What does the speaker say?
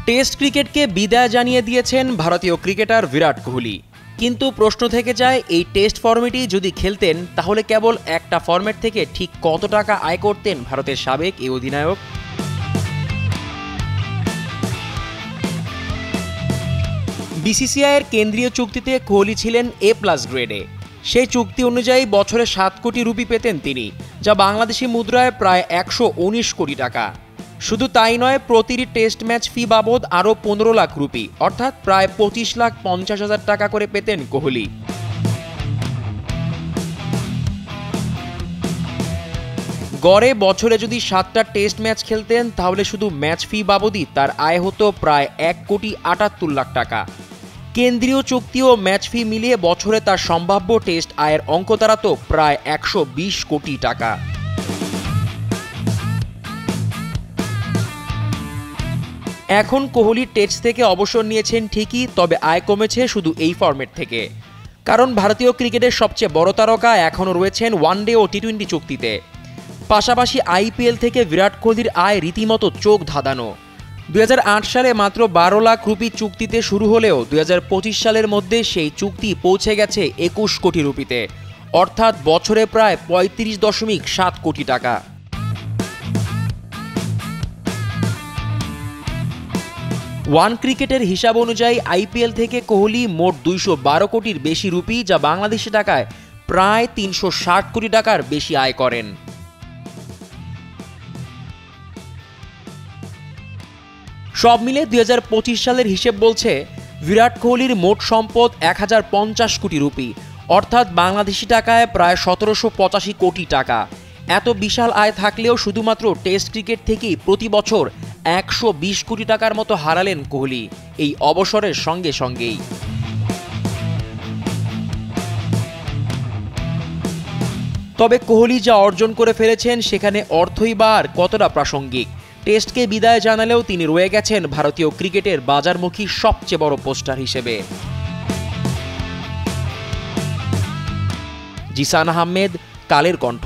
Test ক্রিকেটকে বিদায় জানিয়ে দিয়েছেন ভারতীয় ক্রিকেটার বিরাট কোহলি। কিন্তু প্রশ্ন থেকে যায়, এই টেস্ট ফরম্যাটই যদি খেলতেন তাহলে কেবল একটা ফরম্যাট থেকে ঠিক কত টাকা আয় করতেন ভারতের সাবেক এই অধিনায়ক? বিসিসিআইয়ের কেন্দ্রীয় চুক্তিতে কোহলি ছিলেন A+ গ্রেডে। সেই চুক্তি অনুযায়ী বছরে 7 কোটি রুপি পেতেন তিনি, যা বাংলাদেশি মুদ্রায় প্রায় 119 কোটি টাকা। শুধু তাই নয়, প্রতিটি টেস্ট ম্যাচ ফি বাবদ আরও 15 লাখ রুপি অর্থাৎ প্রায় 25,50,000 টাকা করে পেতেন কোহলি। গড়ে বছরে যদি 7টা টেস্ট ম্যাচ খেলতেন তাহলে শুধু ম্যাচ ফি বাবদই তার আয় হতো প্রায় 1,78,00,000 টাকা। কেন্দ্রীয় চুক্তি ও ম্যাচ ফি মিলিয়ে বছরে তার সম্ভাব্য টেস্ট আয়ের অঙ্ক দাঁড়াতো প্রায় 120 কোটি টাকা। এখন কোহলি টেস্ট থেকে অবসর নিয়েছেন ঠিকই, তবে আয় কমেছে শুধু এই ফরম্যাট থেকে। কারণ ভারতীয় ক্রিকেটের সবচেয়ে বড় তারকা এখনও রয়েছেন ওয়ানডে ও টি-20 চুক্তিতে। পাশাপাশি IPL থেকে বিরাট কোহলির আয় রীতিমতো চোখ ধাঁধানো। 2008 সালে মাত্র 12 লাখ রুপি চুক্তিতে শুরু হলেও 2025 সালের মধ্যে সেই চুক্তি পৌঁছে গেছে 21 কোটি রুপিতে, অর্থাৎ বছরে প্রায় 35.7 কোটি টাকা। ওয়ান ক্রিকেটের হিসাব অনুযায়ী IPL থেকে কোহলি মোট 212 কোটির বেশি রুপি, যা বাংলাদেশি টাকায় প্রায় 360 কোটি টাকার বেশি আয় করেন। সব মিলে 2025 সালের হিসেব বলছে বিরাট কোহলির মোট সম্পদ 1050 কোটি রুপি, অর্থাৎ বাংলাদেশি টাকায় প্রায় 1785 কোটি টাকা। এত বিশাল আয় থাকলেও শুধুমাত্র টেস্ট ক্রিকেট থেকেই প্রতি বছর 120 কোটি টাকার মতো হারালেন কোহলি এই অবসরের সঙ্গে সঙ্গেই। তবে কোহলি যা অর্জন করে ফেলেছেন সেখানে অর্থই বা আর কতটা প্রাসঙ্গিক? টেস্টকে বিদায় জানালেও তিনি রয়ে গেছেন ভারতীয় ক্রিকেটের বাজারমুখী সবচেয়ে বড় পোস্টার হিসেবে। জিসান আহমেদ, কালের কণ্ঠ।